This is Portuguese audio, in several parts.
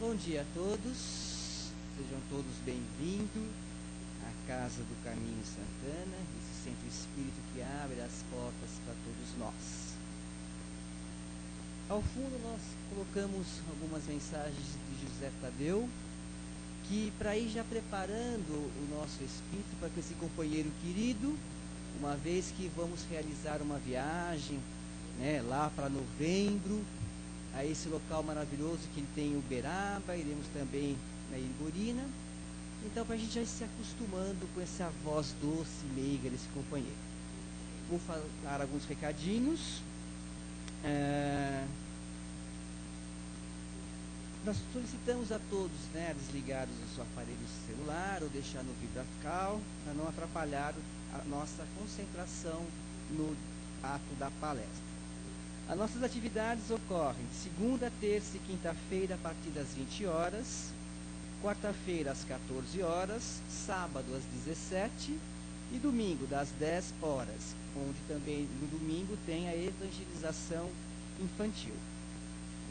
Bom dia a todos, sejam todos bem-vindos à Casa do Caminho Santana, esse centro espírita que abre as portas para todos nós. Ao fundo nós colocamos algumas mensagens de José Tadeu, que para ir já preparando o nosso espírito para esse companheiro querido, uma vez que vamos realizar uma viagem, lá para novembro, a esse local maravilhoso que ele tem em Uberaba, iremos também na Iriborina. Então, para a gente já ir se acostumando com essa voz doce e meiga desse companheiro. Vou falar alguns recadinhos. Nós solicitamos a todos, desligarem o seu aparelho celular ou deixar no vibracal, para não atrapalhar a nossa concentração no ato da palestra. As nossas atividades ocorrem segunda, terça e quinta-feira a partir das 20 horas, quarta-feira às 14 horas, sábado às 17 e domingo das 10 horas, onde também no domingo tem a evangelização infantil.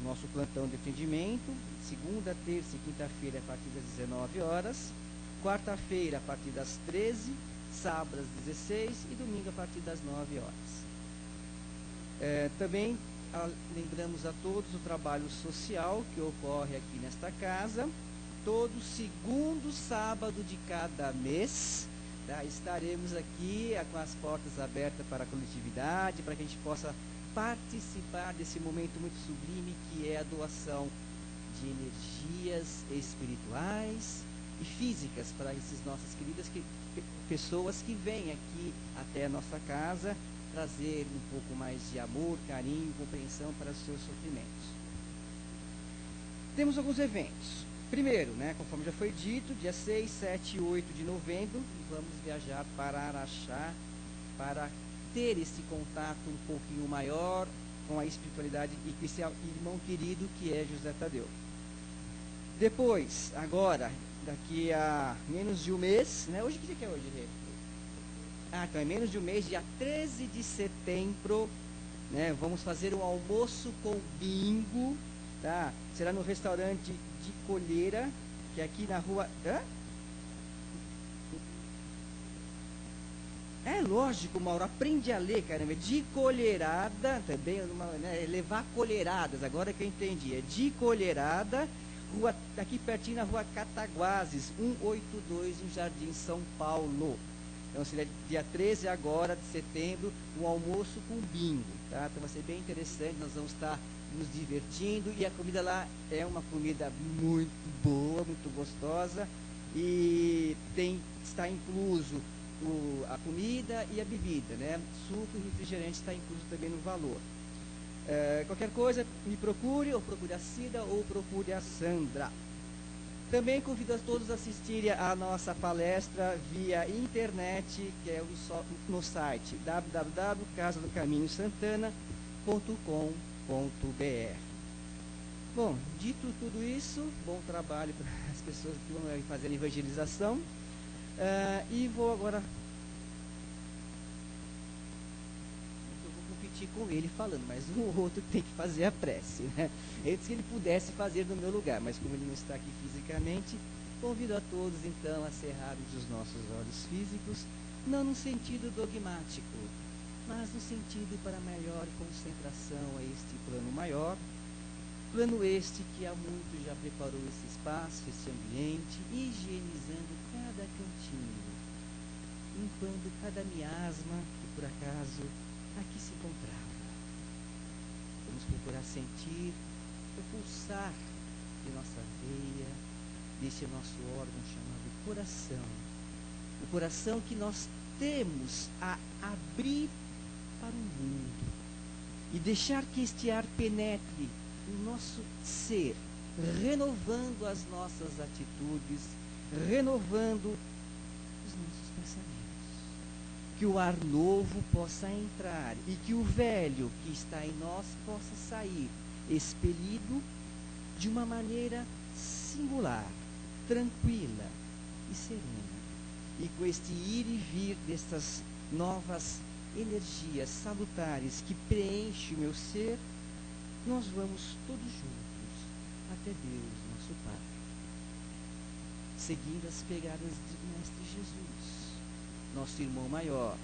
O nosso plantão de atendimento, segunda, terça e quinta-feira a partir das 19 horas, quarta-feira a partir das 13, sábado às 16 e domingo a partir das 9 horas. Também lembramos a todos o trabalho social que ocorre aqui nesta casa, todo segundo sábado de cada mês, estaremos aqui com as portas abertas para a coletividade, para que a gente possa participar desse momento muito sublime que é a doação de energias espirituais e físicas para essas nossas queridas pessoas que vêm aqui até a nossa casa trazer um pouco mais de amor, carinho, compreensão para os seus sofrimentos. Temos alguns eventos. Primeiro, conforme já foi dito, dia 6, 7 e 8 de novembro, vamos viajar para Araxá para ter esse contato um pouquinho maior com a espiritualidade e com esse irmão querido que é José Tadeu. Depois, agora, daqui a menos de um mês, hoje que dia que é hoje, Rê? Então é menos de um mês, dia 13 de setembro, vamos fazer um almoço com bingo, tá? Será no restaurante de Colheira, que é aqui na rua... É lógico, Mauro, aprende a ler, caramba, de colherada, também, levar colheradas, agora que eu entendi, é de colherada, rua, aqui pertinho na rua Cataguases, 182, no Jardim São Paulo. Então seria dia 13 agora de setembro, um almoço com bingo, tá? Então vai ser bem interessante, nós vamos estar nos divertindo e a comida lá é uma comida muito boa, muito gostosa e está incluso a comida e a bebida, Suco e refrigerante está incluso também no valor. Qualquer coisa, me procure, ou procure a Cida, ou procure a Sandra. Também convido a todos a assistirem a nossa palestra via internet, que é no site www.casadocaminhosantana.com.br. Bom, dito tudo isso, bom trabalho para as pessoas que vão fazer a evangelização. E vou agora... Eu vou competir com ele falando, mas o outro tem que fazer a prece, Antes que ele pudesse fazer no meu lugar, mas como ele não está aqui fisicamente, convido a todos então a cerrarmos os nossos olhos físicos, não no sentido dogmático, mas no sentido para maior concentração a este plano maior, plano este que há muito já preparou esse espaço, esse ambiente, higienizando cada cantinho, limpando cada miasma que por acaso aqui se encontrava. Vamos procurar sentir o pulsar de nossa veia, desse nosso órgão chamado coração. O coração que nós temos a abrir para o mundo e deixar que este ar penetre o nosso ser, renovando as nossas atitudes, renovando os nossos pensamentos. Que o ar novo possa entrar e que o velho que está em nós possa sair, expelido de uma maneira singular, tranquila e serena. E com este ir e vir destas novas energias salutares que preenchem o meu ser, nós vamos todos juntos até Deus, nosso Pai, seguindo as pegadas do Mestre Jesus, nosso irmão maior,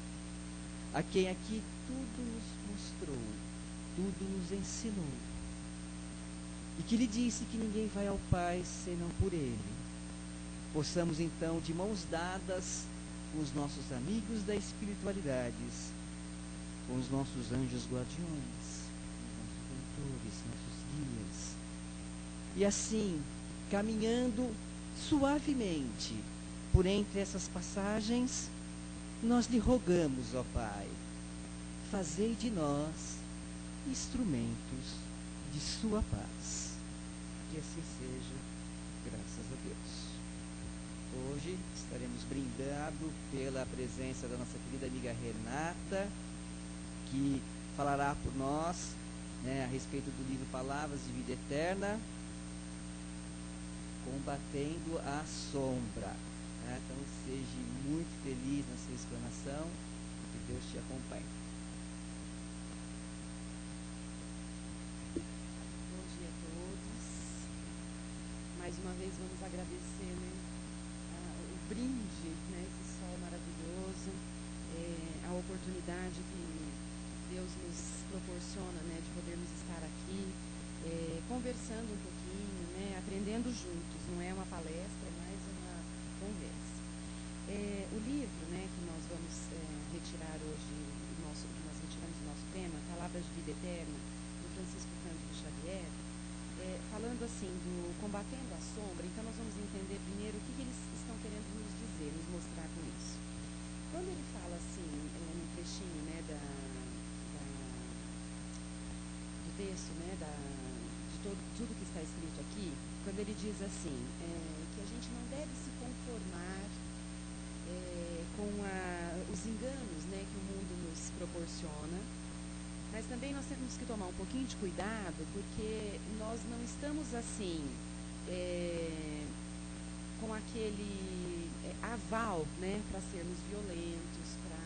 a quem aqui tudo nos mostrou, tudo nos ensinou, e que lhe disse que ninguém vai ao Pai senão por Ele. Possamos então, de mãos dadas, com os nossos amigos da espiritualidade, com os nossos anjos guardiões, os nossos mentores, nossos guias, e assim, caminhando suavemente por entre essas passagens, nós lhe rogamos, ó Pai, fazei de nós instrumentos de sua paz. Que assim seja, graças a Deus. Hoje estaremos brindando pela presença da nossa querida amiga Renata, que falará por nós, a respeito do livro Palavras de Vida Eterna, Combatendo a Sombra. Então seja muito feliz na sua explanação e que Deus te acompanhe. Bom dia a todos. Mais uma vez vamos agradecer, o brinde, esse sol maravilhoso, a oportunidade que Deus nos proporciona, de podermos estar aqui, conversando um pouquinho, aprendendo juntos. Não é uma palestra, é mais uma conversa. O livro, que nós vamos retirar hoje, nós retiramos o nosso tema, Palavras de Vida Eterna, do Francisco Cândido Xavier, falando assim do combatendo a sombra. Então nós vamos entender primeiro o que eles estão querendo nos dizer, nos mostrar com isso. Quando ele fala assim, no trechinho do texto, de tudo que está escrito aqui, quando ele diz assim, que a gente não deve se conformar com os enganos, que o mundo nos proporciona, mas também nós temos que tomar um pouquinho de cuidado, porque nós não estamos assim com aquele aval, para sermos violentos, para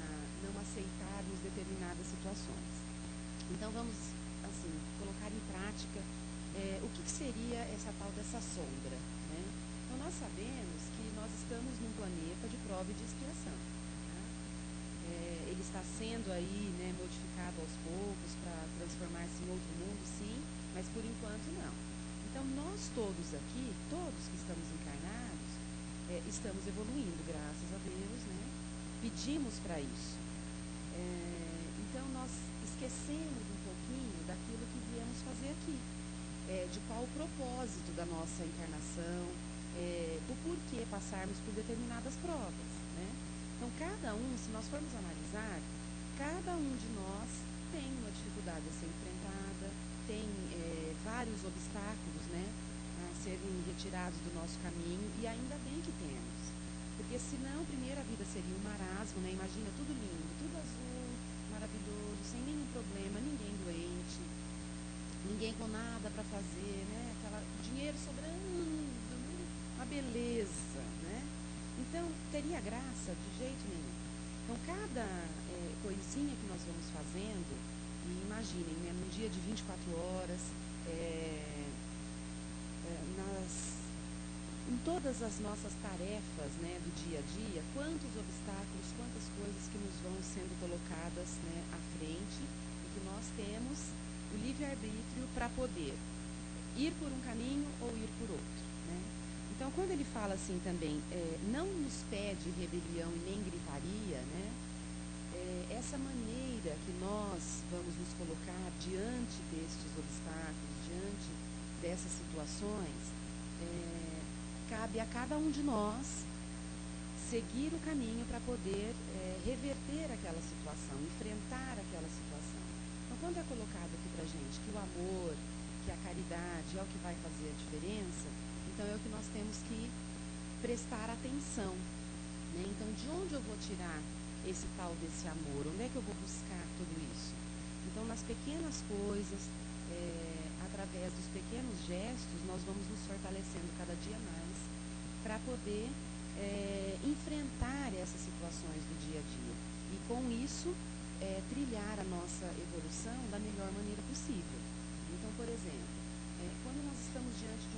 não aceitarmos determinadas situações. Então vamos assim colocar em prática o que seria essa tal dessa sombra, Então nós sabemos que nós estamos num planeta de prova e de expiação. Ele está sendo aí, modificado aos poucos para transformar-se em outro mundo, sim, mas por enquanto não. Então nós todos aqui, todos que estamos encarnados, estamos evoluindo, graças a Deus, Pedimos para isso. Então nós esquecemos um pouquinho daquilo que viemos fazer aqui, de qual o propósito da nossa encarnação, do porquê passarmos por determinadas provas, Então, cada um, se nós formos analisar, cada um de nós tem uma dificuldade a ser enfrentada, tem vários obstáculos, a serem retirados do nosso caminho, e ainda bem que temos. Porque senão, primeiro, a vida seria um marasmo, Imagina, tudo lindo, tudo azul, maravilhoso, sem nenhum problema, ninguém doente, ninguém com nada para fazer, dinheiro sobrando, uma beleza, Então, teria graça de jeito nenhum. Então, cada coisinha que nós vamos fazendo, e imaginem, num dia de 24 horas, em todas as nossas tarefas, do dia a dia, quantos obstáculos, quantas coisas que nos vão sendo colocadas, à frente, e que nós temos o livre-arbítrio para poder ir por um caminho ou ir por outro, Então, quando ele fala assim também, não nos pede rebelião e nem gritaria, essa maneira que nós vamos nos colocar diante destes obstáculos, diante dessas situações, cabe a cada um de nós seguir o caminho para poder reverter aquela situação, enfrentar aquela situação. Então, quando é colocado aqui para a gente que o amor, que a caridade é o que vai fazer a diferença, então é o que nós temos que prestar atenção, Então, de onde eu vou tirar esse tal desse amor? Onde é que eu vou buscar tudo isso? Então, nas pequenas coisas, através dos pequenos gestos, nós vamos nos fortalecendo cada dia mais para poder enfrentar essas situações do dia a dia. E com isso, trilhar a nossa evolução da melhor maneira possível. Então, por exemplo, quando nós estamos diante de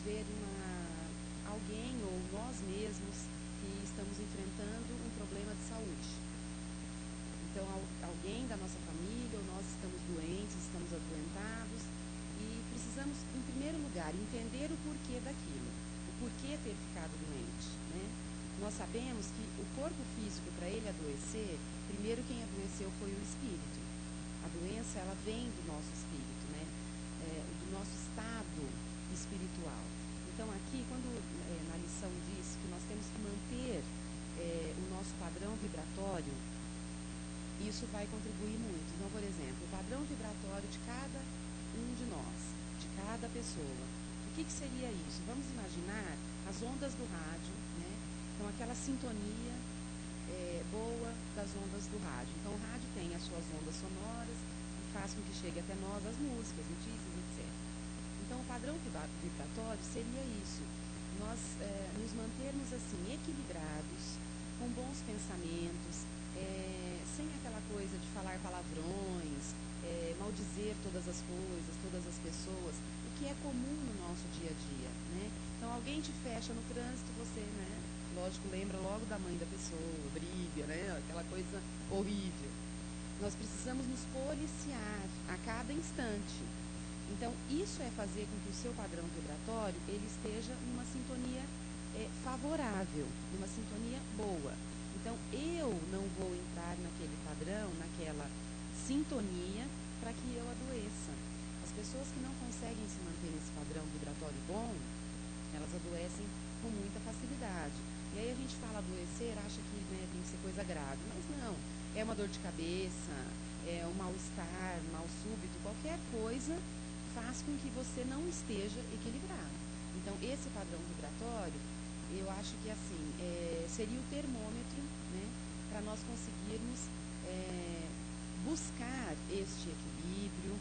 ver alguém ou nós mesmos que estamos enfrentando um problema de saúde. Então, alguém da nossa família ou nós estamos doentes, estamos adoentados e precisamos, em primeiro lugar, entender o porquê daquilo, o porquê ter ficado doente, né? Nós sabemos que o corpo físico, para ele adoecer, primeiro quem adoeceu foi o espírito. A doença, ela vem do nosso espírito, né? Do nosso estado espiritual. Então, aqui, quando na lição diz que nós temos que manter o nosso padrão vibratório, isso vai contribuir muito. Então, por exemplo, o padrão vibratório de cada um de nós, de cada pessoa. O que seria isso? Vamos imaginar as ondas do rádio, né? Então, aquela sintonia boa das ondas do rádio. Então, o rádio tem as suas ondas sonoras e faz com que chegue até nós as músicas, notícias, etc. Então, o padrão vibratório seria isso. Nós nos mantermos assim, equilibrados, com bons pensamentos, sem aquela coisa de falar palavrões, maldizer todas as coisas, todas as pessoas, o que é comum no nosso dia a dia, né? Então, alguém te fecha no trânsito, você, né? Lógico, lembra logo da mãe da pessoa, briga, né? Aquela coisa horrível. Nós precisamos nos policiar a cada instante. Então, isso é fazer com que o seu padrão vibratório ele esteja numa sintonia favorável, numa sintonia boa. Então, eu não vou entrar naquele padrão, naquela sintonia, para que eu adoeça. As pessoas que não conseguem se manter nesse padrão vibratório bom, elas adoecem com muita facilidade. E aí a gente fala adoecer, acha que tem que ser coisa grave, mas não. É uma dor de cabeça, é um mal-estar, mal súbito, qualquer coisa faz com que você não esteja equilibrado. Então, esse padrão vibratório, eu acho que assim, seria o termômetro, né, para nós conseguirmos buscar este equilíbrio,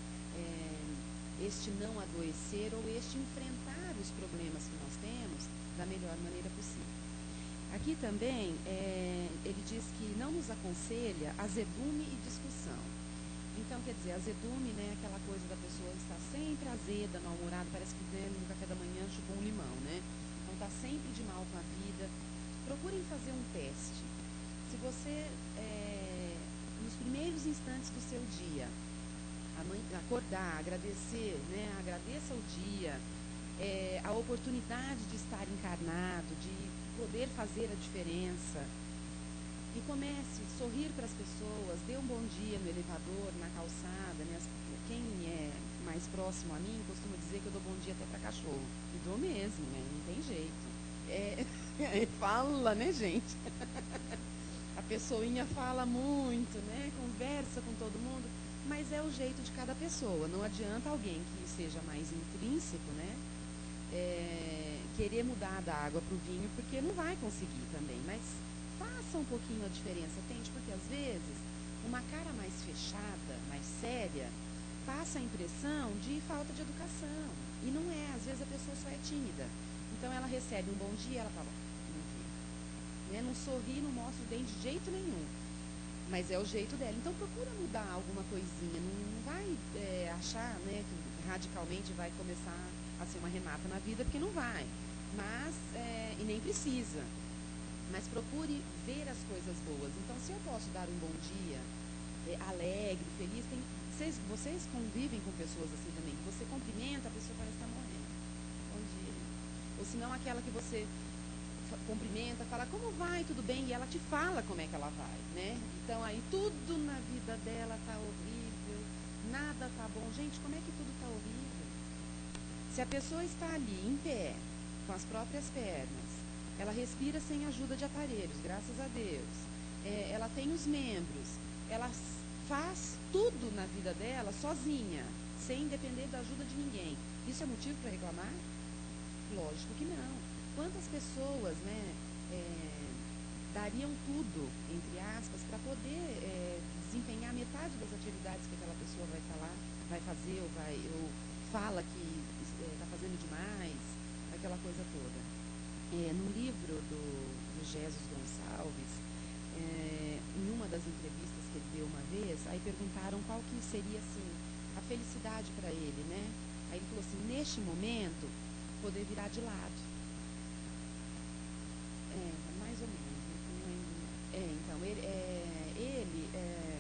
este não adoecer ou este enfrentar os problemas que nós temos da melhor maneira possível. Aqui também, ele diz que não nos aconselha azedume e discussão. Então, quer dizer, azedume, né, aquela coisa da pessoa estar sempre azeda, mal-humorada, parece que no café da manhã chupou um limão, né? Então, está sempre de mal com a vida. Procurem fazer um teste. Se você, nos primeiros instantes do seu dia, acordar, agradecer, né, agradeça o dia, a oportunidade de estar encarnado, de poder fazer a diferença, e comece a sorrir para as pessoas, dê um bom dia no elevador, na calçada, né? Quem é mais próximo a mim costuma dizer que eu dou bom dia até para cachorro. E dou mesmo, né? Não tem jeito. Fala, né, gente? A pessoinha fala muito, né? Conversa com todo mundo, mas é o jeito de cada pessoa. Não adianta alguém que seja mais intrínseco, né? Querer mudar da água para o vinho, porque não vai conseguir também, mas faça um pouquinho a diferença, tente, porque às vezes uma cara mais fechada, mais séria, passa a impressão de falta de educação, e não é, às vezes a pessoa só é tímida, então ela recebe um bom dia, ela fala, bom dia, né? Não sorri, não mostra o dente de jeito nenhum, mas é o jeito dela, então procura mudar alguma coisinha, não vai achar, né, que radicalmente vai começar a ser uma Renata na vida, porque não vai, mas, e nem precisa, mas procure ver as coisas boas. Então, se eu posso dar um bom dia, alegre, feliz, vocês convivem com pessoas assim também, que você cumprimenta, a pessoa parece estar morrendo. Bom dia. Ou se não, aquela que você cumprimenta, fala, como vai, tudo bem? E ela te fala como é que ela vai, né? Então, aí tudo na vida dela tá horrível, nada tá bom. Gente, como é que tudo tá horrível? Se a pessoa está ali, em pé, com as próprias pernas, ela respira sem ajuda de aparelhos, graças a Deus. Ela tem os membros, ela faz tudo na vida dela sozinha, sem depender da ajuda de ninguém. Isso é motivo para reclamar? Lógico que não. Quantas pessoas, né, dariam tudo, entre aspas, para poder desempenhar metade das atividades que aquela pessoa vai fazer ou fala que está fazendo demais, aquela coisa toda. No livro do Jesus Gonçalves, em uma das entrevistas que ele deu uma vez, aí perguntaram qual que seria assim, a felicidade para ele, né? Aí ele falou assim, neste momento, poder virar de lado. Mais ou menos. Não lembro. Então, ele é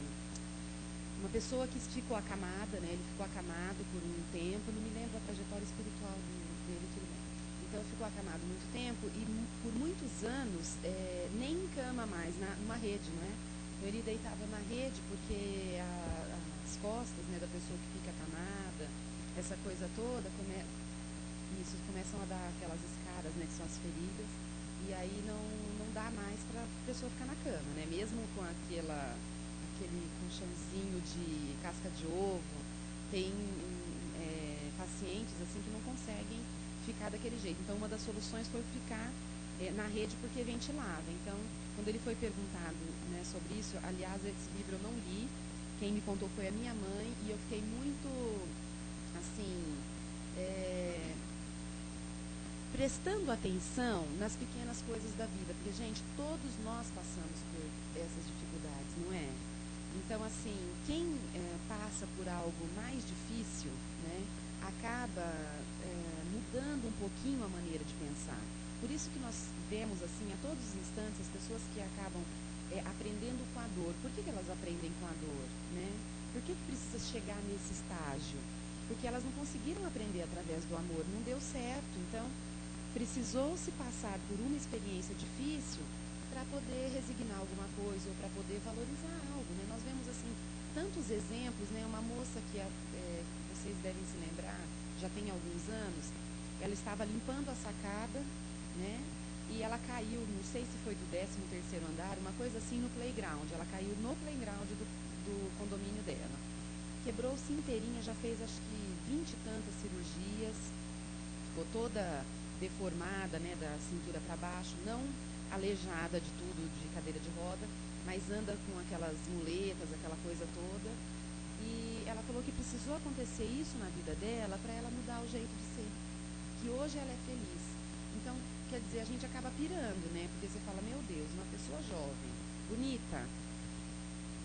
uma pessoa que ficou acamada, né? Ele ficou acamado por um tempo, não me lembro a trajetória espiritual dele, tudo bem. Então, ficou acamado muito tempo e por muitos anos nem em cama mais, numa rede, não é? Então, ele deitava na rede porque as costas, né, da pessoa que fica acamada, essa coisa toda, começam a dar aquelas escaras, né, que são as feridas, e aí não dá mais para a pessoa ficar na cama, né? Mesmo com aquele colchãozinho de casca de ovo, tem pacientes assim que não conseguem ficar daquele jeito. Então, uma das soluções foi ficar na rede porque ventilava. Então, quando ele foi perguntado, né, sobre isso, aliás, esse livro eu não li, quem me contou foi a minha mãe, e eu fiquei muito, assim, prestando atenção nas pequenas coisas da vida, porque, gente, todos nós passamos por essas dificuldades, não é? Então, assim, quem passa por algo mais difícil, né, acaba mudando um pouquinho a maneira de pensar. Por isso que nós vemos, assim, a todos os instantes, as pessoas que acabam aprendendo com a dor. Por que elas aprendem com a dor, né? Por que precisa chegar nesse estágio? Porque elas não conseguiram aprender através do amor, não deu certo. Então, precisou se passar por uma experiência difícil para poder resignar alguma coisa ou para poder valorizar algo, né? Nós vemos, assim, tantos exemplos, né? Uma moça que vocês devem se lembrar, já tem alguns anos, ela estava limpando a sacada, né? E ela caiu, não sei se foi do 13º andar, uma coisa assim, no playground. Ela caiu no playground do condomínio dela. Quebrou-se inteirinha, já fez acho que 20 e tantas cirurgias, ficou toda deformada, né, da cintura para baixo, não aleijada de tudo, de cadeira de roda, mas anda com aquelas muletas, aquela coisa toda. E ela falou que precisou acontecer isso na vida dela para ela mudar o jeito de ser. Que hoje ela é feliz. Então, quer dizer, a gente acaba pirando, né? Porque você fala, meu Deus, uma pessoa jovem, bonita,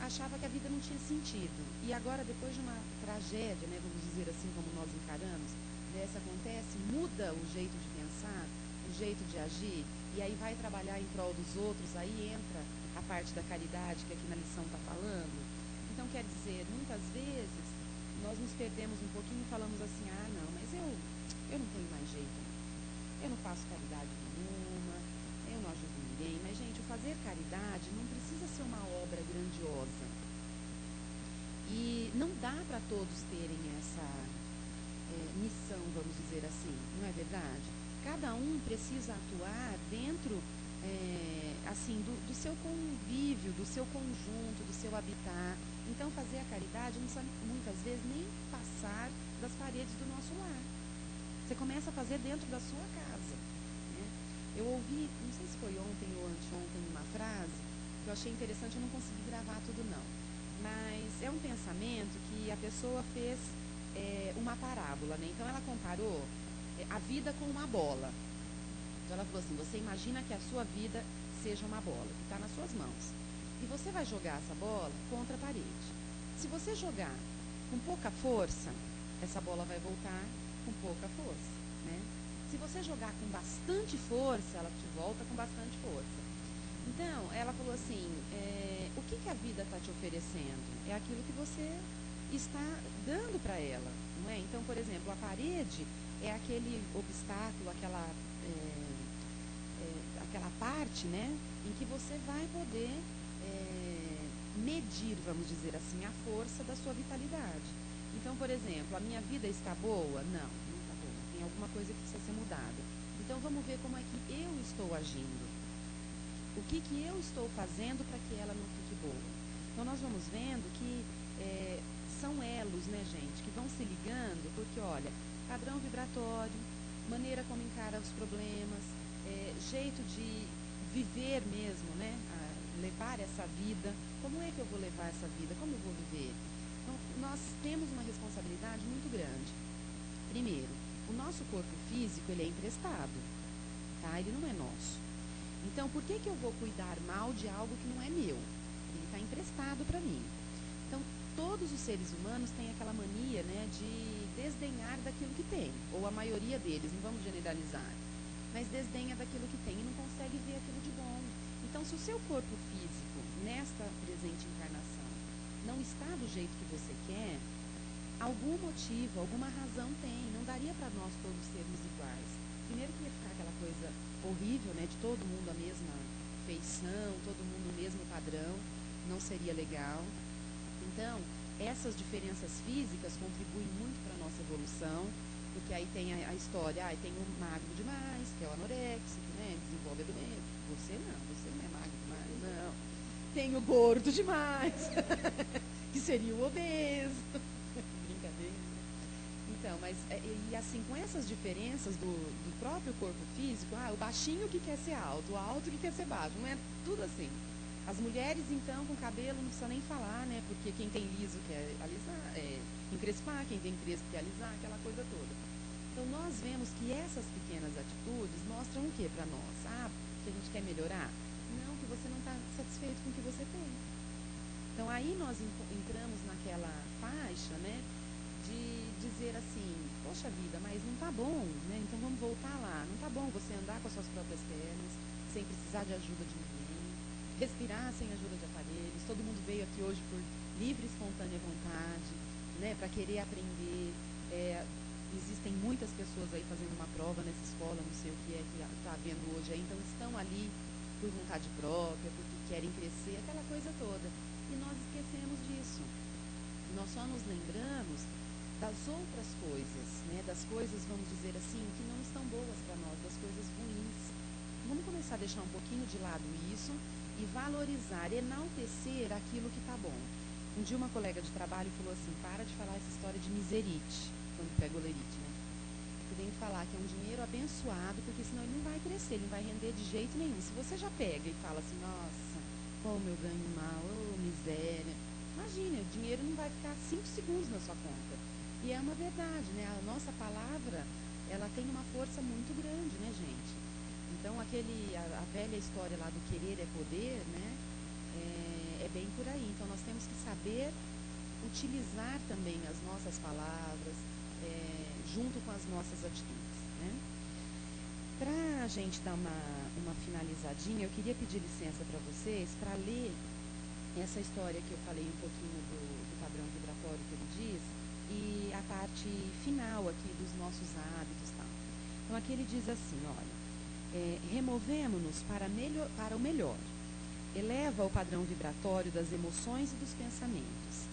achava que a vida não tinha sentido. E agora, depois de uma tragédia, né, vamos dizer assim, como nós encaramos, dessa acontece, muda o jeito de pensar, o jeito de agir, e aí vai trabalhar em prol dos outros, aí entra a parte da caridade que aqui na lição está falando. Então, quer dizer, muitas vezes nós nos perdemos um pouquinho e falamos assim, não, mas eu não tenho mais jeito, não. Eu não faço caridade nenhuma, eu não ajudo ninguém. Mas, gente, o fazer caridade não precisa ser uma obra grandiosa. E não dá para todos terem essa missão, vamos dizer assim, não é verdade? Cada um precisa atuar dentro assim, do seu convívio, do seu conjunto, do seu habitat. Então, fazer a caridade não precisa, muitas vezes, nem passar das paredes do nosso lar. Você começa a fazer dentro da sua casa, né? Eu ouvi, não sei se foi ontem ou anteontem, uma frase que eu achei interessante, eu não consegui gravar tudo não, mas é um pensamento que a pessoa fez uma parábola, né? Então ela comparou a vida com uma bola. Então ela falou assim, você imagina que a sua vida seja uma bola, que está nas suas mãos. E você vai jogar essa bola contra a parede. Se você jogar com pouca força, essa bola vai voltar com pouca força, né? Se você jogar com bastante força, ela te volta com bastante força. Então, ela falou assim, o que a vida está te oferecendo? É aquilo que você está dando para ela, não é? Então, por exemplo, a parede é aquele obstáculo, aquela parte, né, em que você vai poder medir, vamos dizer assim, a força da sua vitalidade. Então, por exemplo, a minha vida está boa? Não está boa. Tem alguma coisa que precisa ser mudada. Então, vamos ver como é que eu estou agindo. O que eu estou fazendo para que ela não fique boa? Então, nós vamos vendo que são elos, né, gente, que vão se ligando, porque, olha, padrão vibratório, maneira como encara os problemas, jeito de viver mesmo, né, levar essa vida. Como é que eu vou levar essa vida? Como eu vou viver? Então, nós temos uma responsabilidade muito grande. Primeiro, o nosso corpo físico, ele é emprestado, tá? Ele não é nosso. Então, por que eu vou cuidar mal de algo que não é meu? Ele está emprestado para mim. Então, todos os seres humanos têm aquela mania, né, de desdenhar daquilo que tem, ou a maioria deles, não vamos generalizar, mas desdenha daquilo que tem e não consegue ver aquilo de bom. Então, se o seu corpo físico, nesta presente encarnação, não está do jeito que você quer, algum motivo, alguma razão tem. Não daria para nós todos sermos iguais. Primeiro que ia ficar aquela coisa horrível, né, de todo mundo a mesma feição, todo mundo o mesmo padrão, não seria legal. Então, essas diferenças físicas contribuem muito para a nossa evolução, porque aí tem a história, tem o magro demais, que é o anoréxico, né, desenvolve a doença. Você não é magro demais, não. Tem o gordo demais, que seria o obeso. Brincadeira. Então, mas, e assim, com essas diferenças do próprio corpo físico, o baixinho que quer ser alto, o alto que quer ser baixo, não é tudo assim. As mulheres, então, com cabelo, não precisa nem falar, né? Porque quem tem liso quer alisar, encrespar, quem tem crespo quer alisar, aquela coisa toda. Então, nós vemos que essas pequenas atitudes mostram o que para nós? Que a gente quer melhorar? Não, que você não está satisfeito com o que você tem. Então, aí nós entramos naquela faixa, né? De dizer assim, poxa vida, mas não tá bom, né? Então vamos voltar lá. Não tá bom você andar com as suas próprias pernas, sem precisar de ajuda de ninguém, respirar sem ajuda de aparelhos. Todo mundo veio aqui hoje por livre e espontânea vontade, né? Para querer aprender. Existem muitas pessoas aí fazendo uma prova nessa escola, não sei o que é que está havendo hoje aí, então estão ali por vontade própria, porque querem crescer, aquela coisa toda. E nós esquecemos disso. Nós só nos lembramos das outras coisas, né? Das coisas, vamos dizer assim, que não estão boas para nós, das coisas ruins. Vamos começar a deixar um pouquinho de lado isso e valorizar, enaltecer aquilo que está bom. Um dia uma colega de trabalho falou assim, para de falar essa história de miserite, quando pega o lerite, né? Você tem que falar que é um dinheiro abençoado, porque senão ele não vai crescer, ele não vai render de jeito nenhum. Se você já pega e fala assim, nossa, como eu ganho mal, miséria. Imagine, o dinheiro não vai ficar 5 segundos na sua conta. E é uma verdade, né? A nossa palavra, ela tem uma força muito grande, né, gente? Então, a velha história lá do querer é poder, né? É bem por aí. Então, nós temos que saber utilizar também as nossas palavras, junto com as nossas atitudes, né? Para a gente dar uma finalizadinha, eu queria pedir licença para vocês para ler essa história que eu falei um pouquinho do padrão vibratório que ele diz e a parte final aqui dos nossos hábitos, tá? Então aqui ele diz assim, olha, removemo-nos para o melhor, eleva o padrão vibratório das emoções e dos pensamentos,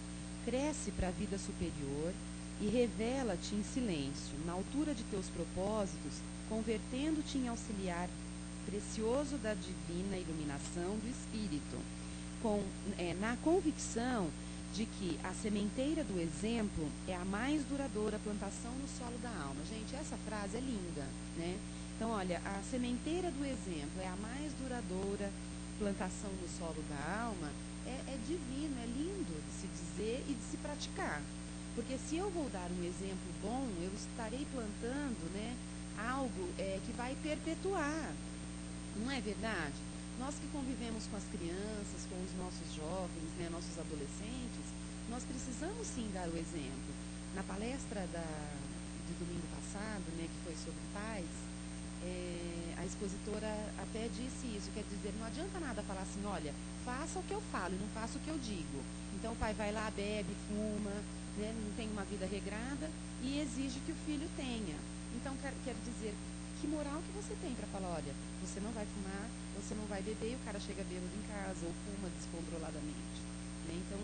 cresce para a vida superior e revela-te em silêncio, na altura de teus propósitos, convertendo-te em auxiliar precioso da divina iluminação do Espírito, na convicção de que a sementeira do exemplo é a mais duradoura plantação no solo da alma. Gente, essa frase é linda, né? Então, olha, a sementeira do exemplo é a mais duradoura plantação no solo da alma, é divino, é lindo de se dizer e de se praticar. Porque se eu vou dar um exemplo bom, eu estarei plantando, né, algo que vai perpetuar. Não é verdade? Nós que convivemos com as crianças, com os nossos jovens, né, nossos adolescentes, nós precisamos sim dar o exemplo. Na palestra de domingo passado, né, que foi sobre paz, a expositora até disse isso, quer dizer, não adianta nada falar assim, olha, faça o que eu falo e não faça o que eu digo. Então o pai vai lá, bebe, fuma, né, não tem uma vida regrada e exige que o filho tenha. Então quer dizer, que moral que você tem para falar, olha, você não vai fumar, você não vai beber e o cara chega bêbado em casa ou fuma descontroladamente, né? Então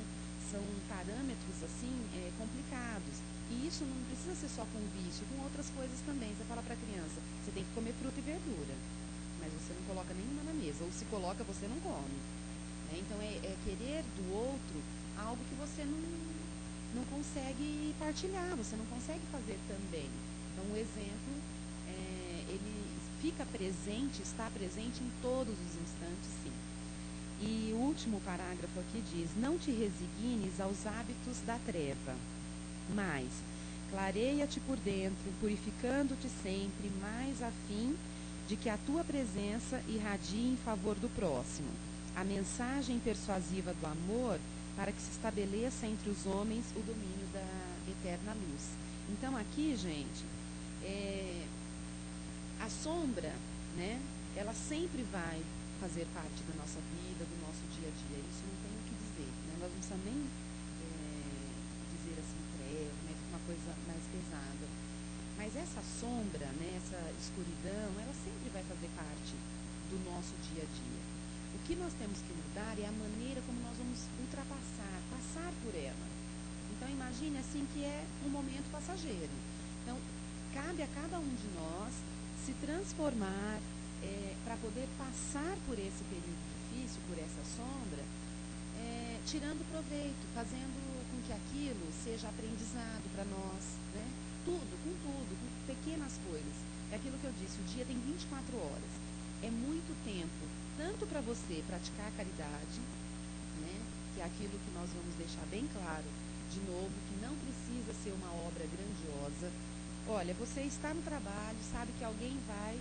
são parâmetros assim complicados. E isso não precisa ser só com vício, com outras coisas também. Você fala para a criança, você tem que comer fruta e verdura, mas você não coloca nenhuma na mesa, ou se coloca, você não come. Né? Então é querer do outro algo que você não consegue partilhar, você não consegue fazer também. Então o exemplo, ele fica presente, está presente em todos os instantes, sim. E o último parágrafo aqui diz, não te resignes aos hábitos da treva, mas clareia-te por dentro, purificando-te sempre, mais a fim de que a tua presença irradie em favor do próximo. A mensagem persuasiva do amor para que se estabeleça entre os homens o domínio da eterna luz. Então aqui, gente, a sombra, né, ela sempre vai fazer parte da nossa vida, do nosso dia a dia. Isso não tem o que dizer, né? Nós não precisamos nem dizer assim, treva, né, fica uma coisa mais pesada. Mas essa sombra, né, essa escuridão, ela sempre vai fazer parte do nosso dia a dia. O que nós temos que mudar é a maneira como nós vamos ultrapassar, passar por ela. Então imagine assim que é um momento passageiro. Então cabe a cada um de nós se transformar para poder passar por esse período difícil, por essa sombra, tirando proveito, fazendo com que aquilo seja aprendizado para nós, né? Tudo, com pequenas coisas. É aquilo que eu disse, o dia tem 24 horas. É muito tempo, tanto para você praticar a caridade, né? Que é aquilo que nós vamos deixar bem claro, de novo, que não precisa ser uma obra grandiosa. Olha, você está no trabalho, sabe que alguém vai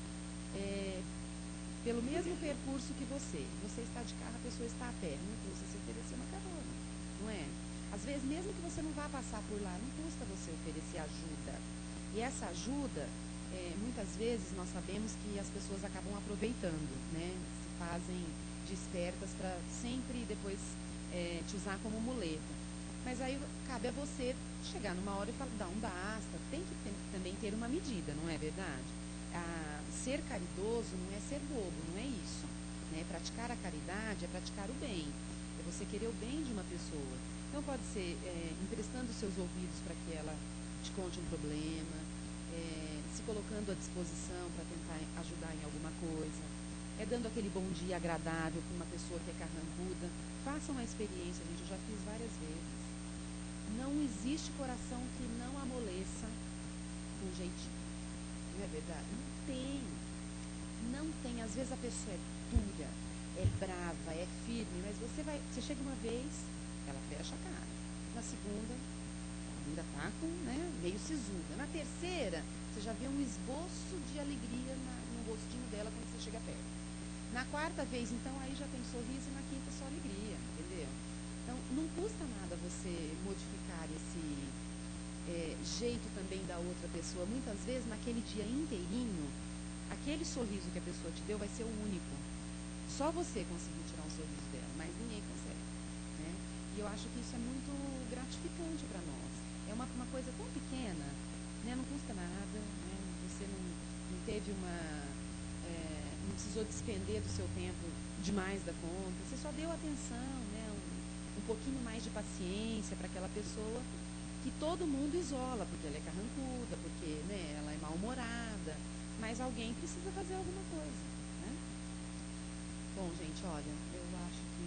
pelo mesmo percurso que você. Você está de carro, a pessoa está a pé. Não custa você oferecer uma carona, não é? Às vezes, mesmo que você não vá passar por lá, não custa você oferecer ajuda. E essa ajuda, muitas vezes nós sabemos que as pessoas acabam aproveitando, né? Se fazem despertas para sempre depois te usar como muleta. Mas aí cabe a você chegar numa hora e falar, dá um basta. Tem que também ter uma medida, não é verdade? Ser caridoso não é ser bobo, não é isso. Né? Praticar a caridade é praticar o bem. É você querer o bem de uma pessoa. Então pode ser emprestando seus ouvidos para que ela te conte um problema, se colocando à disposição para tentar ajudar em alguma coisa, dando aquele bom dia agradável para uma pessoa que é carrancuda. Faça uma experiência, gente, eu já fiz várias vezes. Não existe coração que não amoleça com jeitinho. Não é verdade? Não tem. Não tem. Às vezes a pessoa é dura, é brava, é firme, mas você chega uma vez, ela fecha a cara. Na segunda, ela ainda está meio sisuda. Na terceira, você já vê um esboço de alegria no rostinho dela quando você chega perto. Na quarta vez, então, aí já tem sorriso e na quinta só alegria, entendeu? Então, não custa nada você modificar esse jeito também da outra pessoa. Muitas vezes, naquele dia inteirinho, aquele sorriso que a pessoa te deu vai ser o único. Só você conseguiu tirar um sorriso dela, mas ninguém consegue, né? E eu acho que isso é muito gratificante para nós. É uma coisa tão pequena, né? Não custa nada, né? Você não teve não precisou despender do seu tempo demais da conta. Você só deu atenção, né? Um pouquinho mais de paciência para aquela pessoa que todo mundo isola, porque ela é carrancuda, porque, né, ela é mal-humorada, mas alguém precisa fazer alguma coisa, né? Bom, gente, olha, eu acho que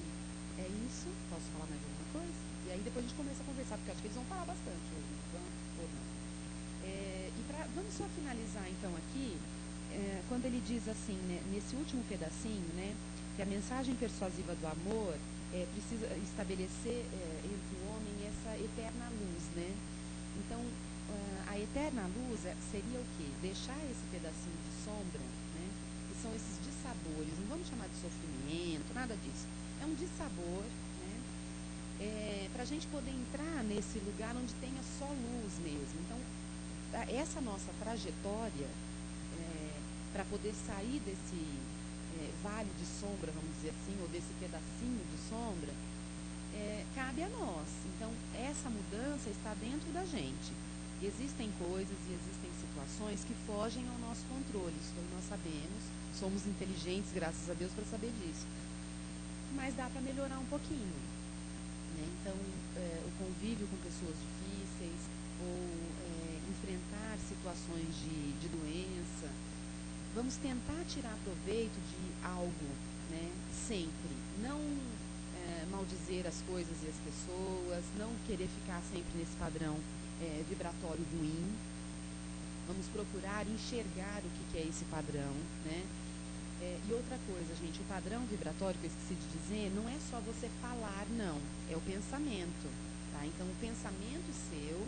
é isso. Posso falar mais alguma coisa? E aí depois a gente começa a conversar, porque eu acho que eles vão falar bastante hoje, não vão? Ou não? Vamos só finalizar, então, aqui, quando ele diz assim, né, nesse último pedacinho, né, que a mensagem persuasiva do amor precisa estabelecer entre o homem essa eterna luz, né? Então, a eterna luz seria o quê? Deixar esse pedacinho de sombra, né? Que são esses dissabores, não vamos chamar de sofrimento, nada disso. É um dissabor, né? Para a gente poder entrar nesse lugar onde tenha só luz mesmo. Então, essa nossa trajetória, para poder sair desse vale de sombra, vamos dizer assim, ou desse pedacinho de sombra, cabe a nós. Então, essa mudança está dentro da gente. Existem coisas e existem situações que fogem ao nosso controle, isso aí nós sabemos, somos inteligentes, graças a Deus, para saber disso. Mas dá para melhorar um pouquinho, né? Então, o convívio com pessoas difíceis, ou enfrentar situações de doença, vamos tentar tirar proveito de algo, né? Sempre. Não maldizer as coisas e as pessoas, não querer ficar sempre nesse padrão vibratório ruim. Vamos procurar enxergar o que é esse padrão, né? E outra coisa, gente, o padrão vibratório, que eu esqueci de dizer, não é só você falar, não. É o pensamento, tá? Então, o pensamento seu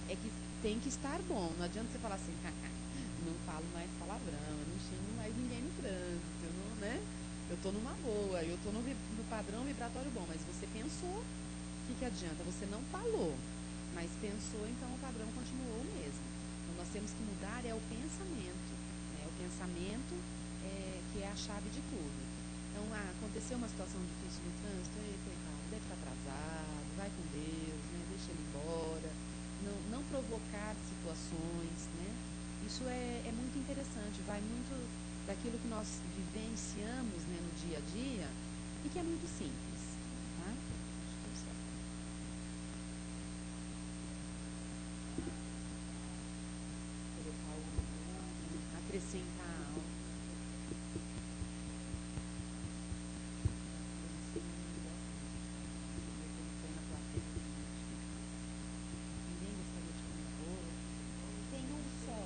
é que tem que estar bom. Não adianta você falar assim, não falo mais palavrão, eu não xingo mais ninguém no trânsito, eu não, né? Eu tô numa boa, eu tô no padrão vibratório bom, mas você pensou, o que adianta? Você não falou. mas pensou, então o padrão continuou o mesmo. Então nós temos que mudar é o pensamento, né? O pensamento que é a chave de tudo. Então, aconteceu uma situação difícil no trânsito, ei, coitado, deve estar atrasado, vai com Deus, né? Deixa ele embora. Não provocar situações, né? Isso é muito interessante, vai muito daquilo que nós vivenciamos, né, no dia a dia e que é muito simples, tá? Colocar o acrescentar algo. Ninguém gostaria de comer arroz. Tem um só,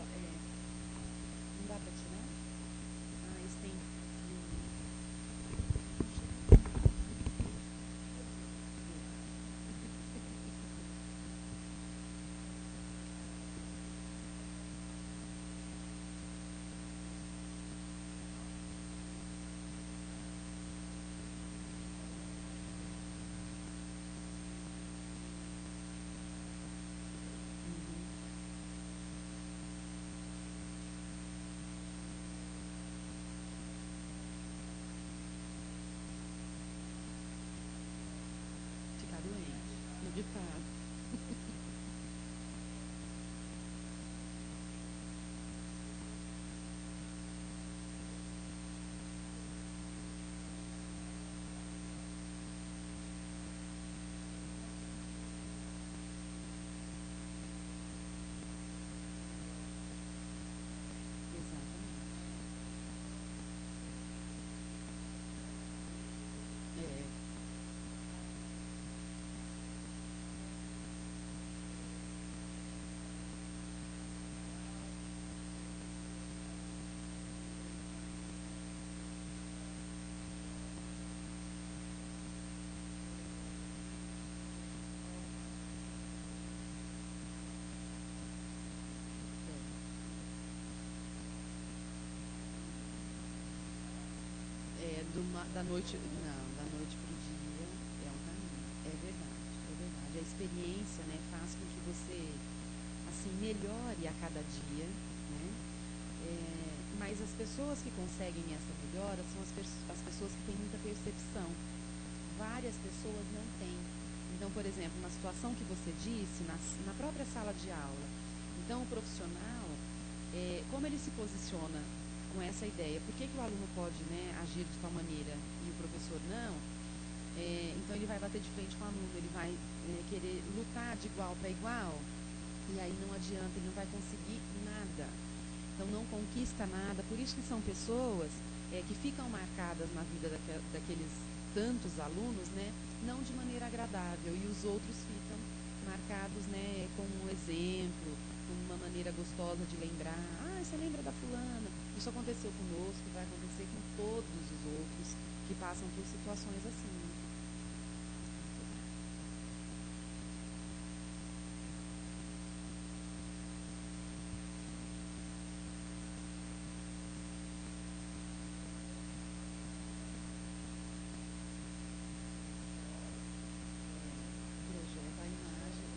não dá para tirar? Ah, esse tem. Ficar doente. No ditado. Exatamente. É, da noite, não, da noite para o dia é um caminho. É verdade, é verdade. A experiência, né, faz com que você, assim, melhore a cada dia, né? Mas as pessoas que conseguem essa melhora são as pessoas que têm muita percepção. Várias pessoas não têm. Então, por exemplo, na situação que você disse, na própria sala de aula, então o profissional, como ele se posiciona com essa ideia, por que o aluno pode, né, agir de tal maneira e o professor não? Então ele vai bater de frente com o aluno, ele vai querer lutar de igual para igual, e aí não adianta, ele não vai conseguir nada. Então não conquista nada, por isso que são pessoas que ficam marcadas na vida daqueles tantos alunos, né, não de maneira agradável, e os outros ficam marcados, né, com um exemplo, com uma maneira gostosa de lembrar. Ah, você lembra da fulana? Isso aconteceu conosco, vai acontecer com todos os outros que passam por situações assim, né? Projeta a imagem.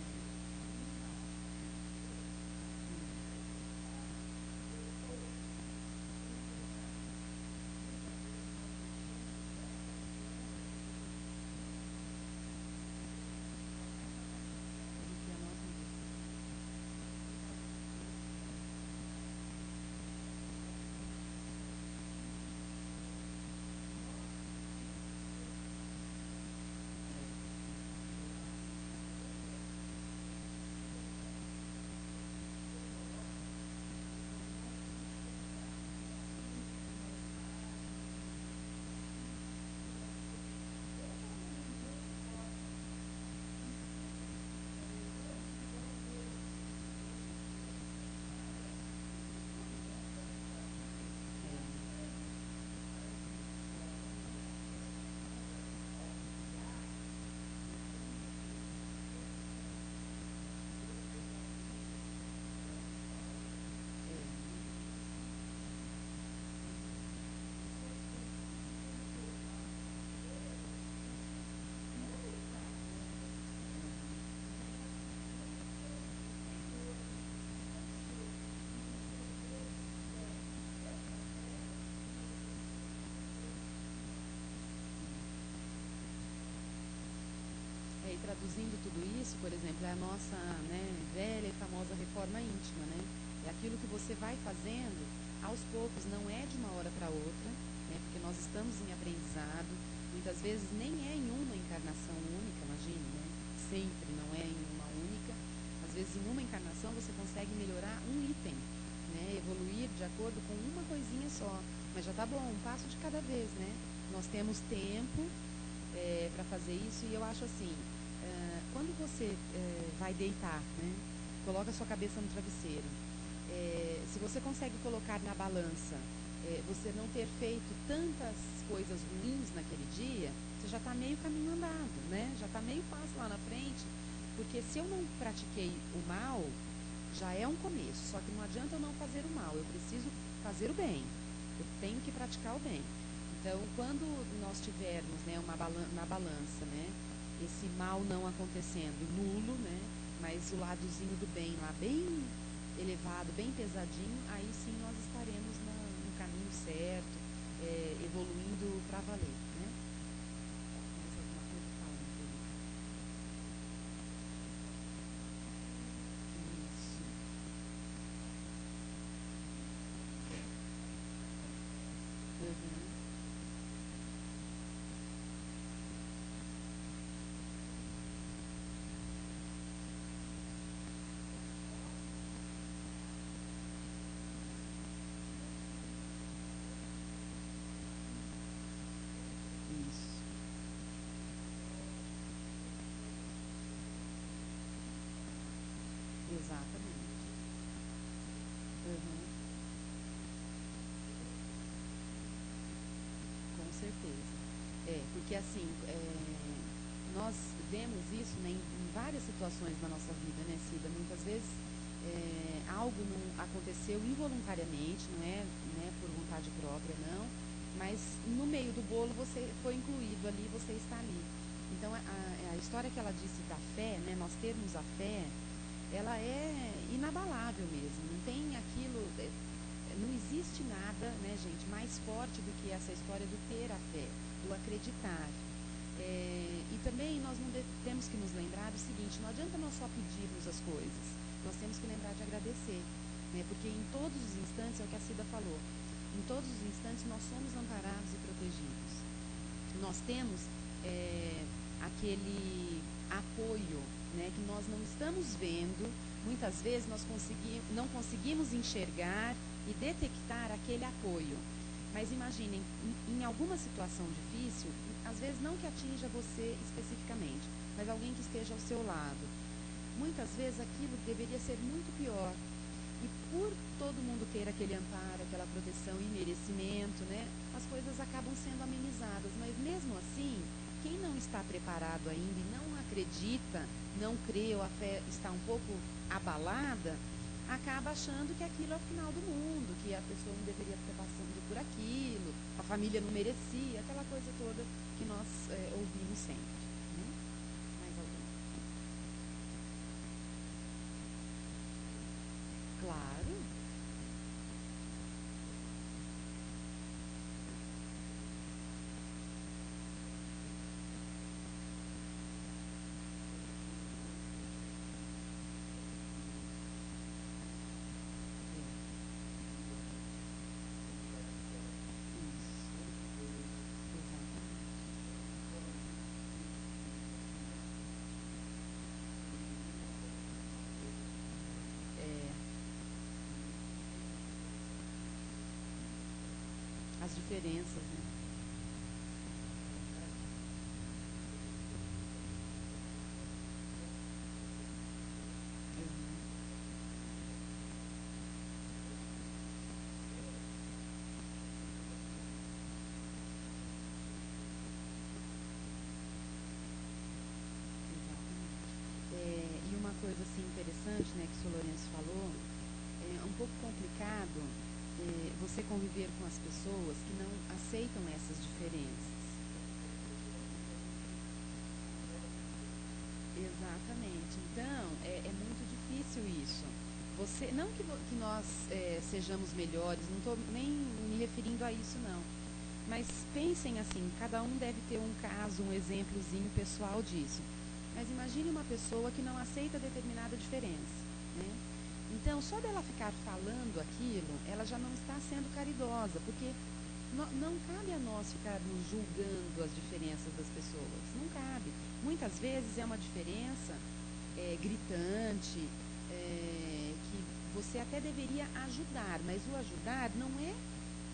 traduzindo tudo isso, por exemplo, é a nossa, né, velha e famosa reforma íntima, né? É aquilo que você vai fazendo aos poucos, não é de uma hora para outra, né? Porque nós estamos em aprendizado, muitas vezes nem é em uma encarnação única, imagine, né? Sempre não é em uma única. Às vezes em uma encarnação você consegue melhorar um item, né? Evoluir de acordo com uma coisinha só, mas já está bom, um passo de cada vez, né? Nós temos tempo para fazer isso, e eu acho assim, quando você vai deitar, né, coloca a sua cabeça no travesseiro, se você consegue colocar na balança, você não ter feito tantas coisas ruins naquele dia, você já está meio caminho andado, né? Já está meio passo lá na frente, porque se eu não pratiquei o mal, já é um começo, só que não adianta eu não fazer o mal, eu preciso fazer o bem, eu tenho que praticar o bem. Então, quando nós tivermos, né, na balança, né, esse mal não acontecendo, nulo, né, mas o ladozinho do bem lá bem elevado, bem pesadinho, aí sim nós estaremos no caminho certo, evoluindo para valer, né? Mais alguma coisa? Fala, meu querido. Isso. Uhum. Isso. Exatamente. Uhum. Com certeza. Porque assim, nós vemos isso, né, em várias situações na nossa vida, né, Cida? Muitas vezes algo não aconteceu involuntariamente, não é, né, por vontade própria, não, mas no meio do bolo você foi incluído ali, você está ali. Então, a história que ela disse da fé, né, nós termos a fé, ela é inabalável mesmo, não tem aquilo, não existe nada, né, gente, mais forte do que essa história do ter a fé, do acreditar. E também nós não temos que nos lembrar do seguinte, não adianta nós só pedirmos as coisas, nós temos que lembrar de agradecer, né, porque em todos os instantes, é o que a Cida falou, em todos os instantes nós somos amparados e protegidos. Nós temos aquele apoio, né, que nós não estamos vendo, muitas vezes nós não conseguimos enxergar e detectar aquele apoio. Mas imaginem, em alguma situação difícil, às vezes não que atinja você especificamente, mas alguém que esteja ao seu lado. Muitas vezes aquilo deveria ser muito pior. E por todo mundo ter aquele amparo, aquela proteção e merecimento, né, as coisas acabam sendo amenizadas. Mas mesmo assim, quem não está preparado ainda e não acredita, não crê, ou a fé está um pouco abalada, acaba achando que aquilo é o final do mundo, que a pessoa não deveria estar passando por aquilo, a família não merecia, aquela coisa toda que nós ouvimos sempre. Né? Mais alguém? Claro. As diferenças, né? Uhum. Exatamente. E uma coisa assim interessante, né, que o Sr. Lourenço falou, é um pouco complicado você conviver com as pessoas que não aceitam essas diferenças. Exatamente. Então, é muito difícil isso. Você, não que nós sejamos melhores, não estou nem me referindo a isso, não. Mas pensem assim, cada um deve ter um caso, um exemplozinho pessoal disso. Mas imagine uma pessoa que não aceita determinada diferença, né? Então, só dela ficar falando aquilo, ela já não está sendo caridosa, porque não cabe a nós ficarmos julgando as diferenças das pessoas. Não cabe. Muitas vezes é uma diferença gritante, que você até deveria ajudar, mas o ajudar não é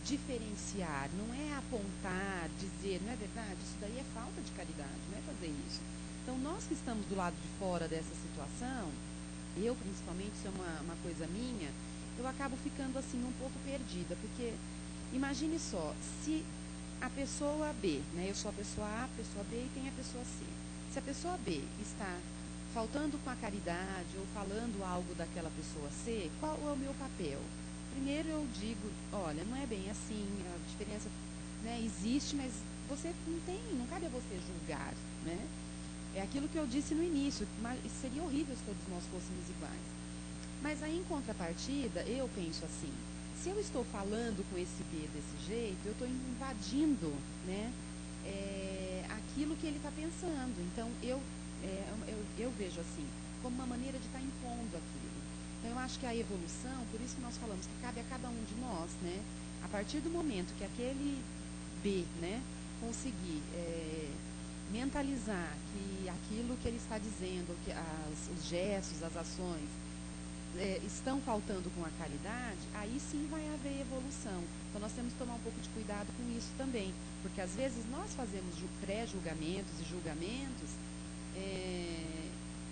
diferenciar, não é apontar, dizer, não é verdade? Isso daí é falta de caridade, não é fazer isso. Então, nós que estamos do lado de fora dessa situação, eu principalmente, isso é uma coisa minha, eu acabo ficando assim um pouco perdida, porque imagine só, se a pessoa B, né, eu sou a pessoa A B e tem a pessoa C. Se a pessoa B está faltando com a caridade ou falando algo daquela pessoa C, qual é o meu papel? Primeiro eu digo, olha, não é bem assim, a diferença, né, existe, mas você não cabe a você julgar, né? É aquilo que eu disse no início, mas seria horrível se todos nós fôssemos iguais. Mas aí, em contrapartida, eu penso assim, se eu estou falando com esse B desse jeito, eu estou invadindo, né, aquilo que ele está pensando. Então, eu vejo assim, como uma maneira de estar impondo aquilo. Então, eu acho que a evolução, por isso que nós falamos que cabe a cada um de nós, né, a partir do momento que aquele B, né, conseguir mentalizar que aquilo que ele está dizendo, que os gestos, as ações, estão faltando com a caridade, aí sim vai haver evolução. Então nós temos que tomar um pouco de cuidado com isso também, porque às vezes nós fazemos pré-julgamentos e julgamentos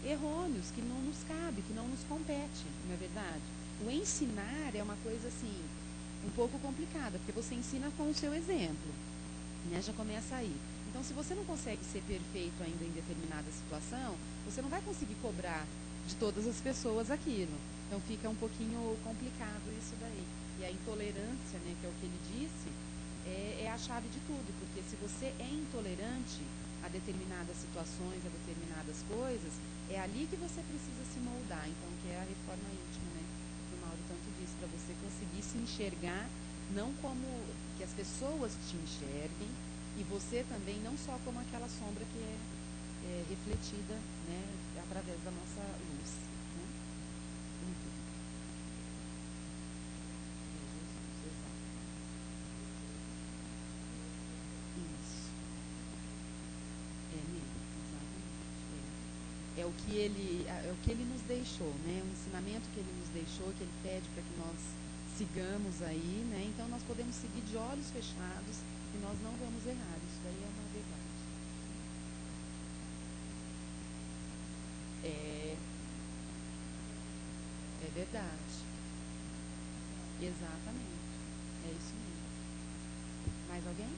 errôneos, que não nos cabe, que não nos compete, não é verdade? O ensinar é uma coisa assim, um pouco complicada, porque você ensina com o seu exemplo, né? Já começa aí. Então, se você não consegue ser perfeito ainda em determinada situação, você não vai conseguir cobrar de todas as pessoas aquilo. Então, fica um pouquinho complicado isso daí. E a intolerância, né, que é o que ele disse, é a chave de tudo, porque se você é intolerante a determinadas situações, a determinadas coisas, é ali que você precisa se moldar. Então, que é a reforma íntima, né, que o Mauro tanto disse, para você conseguir se enxergar, não como que as pessoas te enxerguem, e você também não só como aquela sombra que é refletida, né, através da nossa luz, né? Isso. É mesmo, exatamente. É o que ele nos deixou, né? O ensinamento que ele nos deixou, que ele pede para que nós sigamos aí, né? Então nós podemos seguir de olhos fechados e nós não vamos errar. Isso daí é uma verdade. É verdade. Exatamente. É isso mesmo. Mais alguém?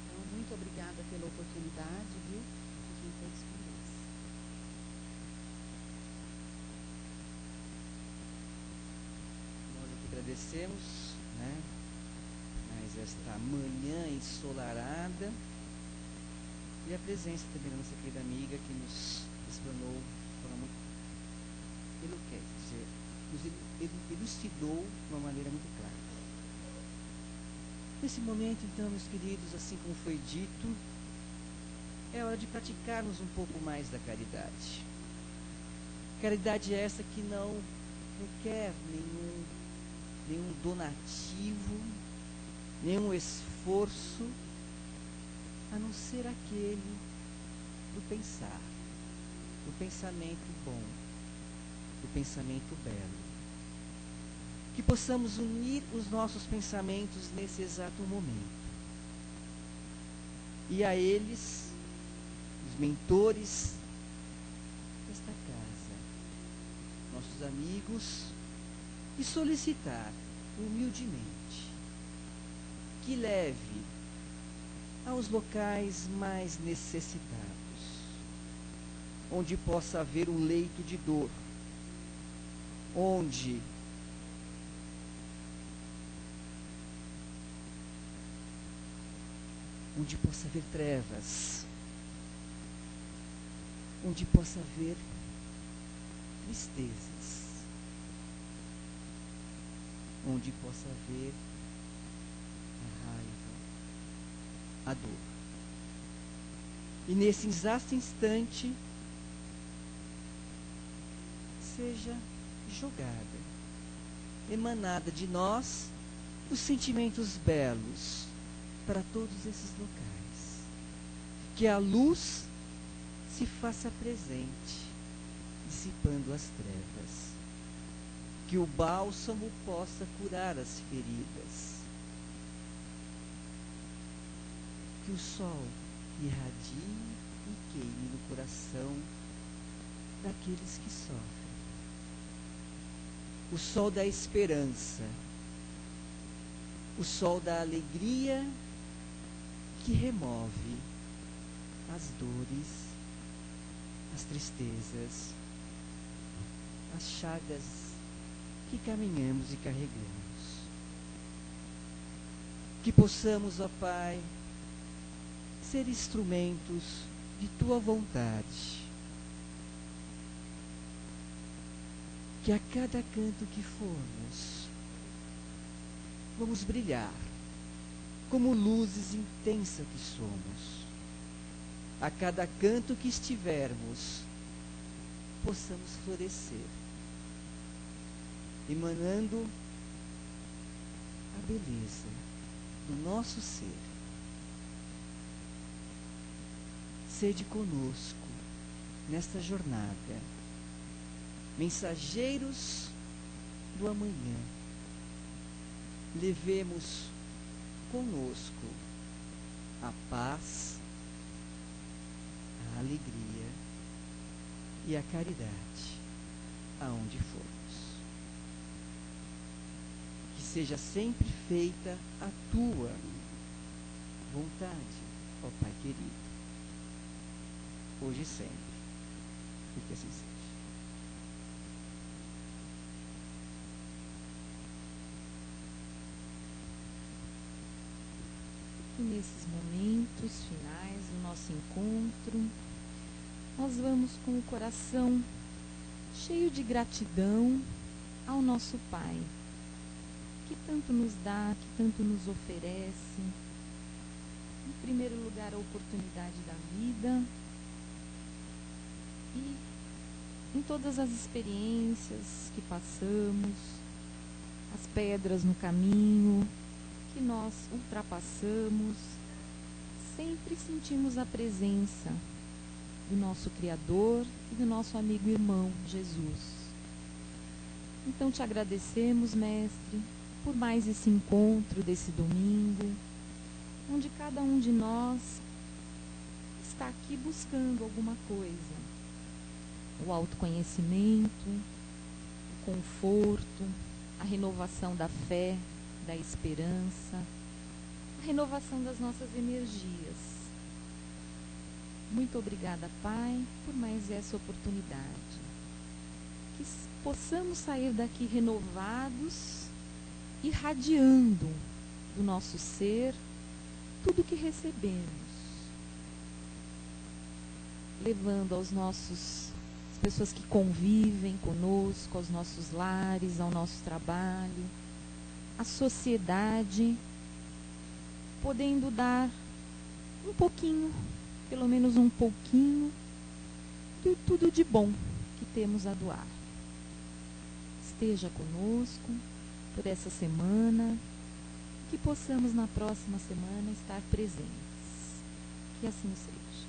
Então, muito obrigada pela oportunidade, viu? Fiquem todos com Deus. Nós aqui agradecemos, né? Mais esta manhã ensolarada e a presença também da nossa querida amiga que nos explanou de forma muito elucidou de uma maneira muito clara. Nesse momento, então, meus queridos, assim como foi dito, é hora de praticarmos um pouco mais da caridade. Caridade é essa que não requer nenhum donativo, nenhum esforço, a não ser aquele do pensar, do pensamento bom, do pensamento belo. Que possamos unir os nossos pensamentos nesse exato momento. E a eles, os mentores desta casa, nossos amigos, e solicitar humildemente que leve aos locais mais necessitados, onde possa haver um leito de dor, onde possa haver trevas, onde possa haver tristezas, onde possa haver a raiva, a dor. E nesse exato instante, seja jogada, emanada de nós, os sentimentos belos para todos esses locais. Que a luz se faça presente, dissipando as trevas. Que o bálsamo possa curar as feridas. Que o sol irradie e queime no coração daqueles que sofrem. O sol da esperança, o sol da alegria que remove as dores, as tristezas, as chagas que caminhamos e carregamos. Que possamos, ó Pai, ser instrumentos de Tua vontade. Que a cada canto que formos, vamos brilhar como luzes intensas que somos. A cada canto que estivermos, possamos florescer, emanando a beleza do nosso ser. Sede conosco nesta jornada, mensageiros do amanhã. Levemos conosco a paz, a alegria e a caridade aonde formos. Que seja sempre feita a Tua vontade, ó Pai querido, hoje e sempre, e que assim seja. E nesses momentos finais do nosso encontro, nós vamos com o coração cheio de gratidão ao nosso Pai, que tanto nos dá, que tanto nos oferece, em primeiro lugar, a oportunidade da vida e em todas as experiências que passamos, as pedras no caminho que nós ultrapassamos, sempre sentimos a presença do nosso Criador e do nosso amigo e irmão Jesus. Então te agradecemos, Mestre, por mais esse encontro desse domingo, onde cada um de nós está aqui buscando alguma coisa. O autoconhecimento, o conforto, a renovação da fé, da esperança, a renovação das nossas energias. Muito obrigada, Pai, por mais essa oportunidade. Que possamos sair daqui renovados, irradiando do nosso ser tudo que recebemos, levando aos nossos, as pessoas que convivem conosco, aos nossos lares, ao nosso trabalho, à sociedade, podendo dar um pouquinho, pelo menos um pouquinho, de tudo de bom que temos a doar. Esteja conosco por essa semana, que possamos na próxima semana estar presentes. Que assim seja.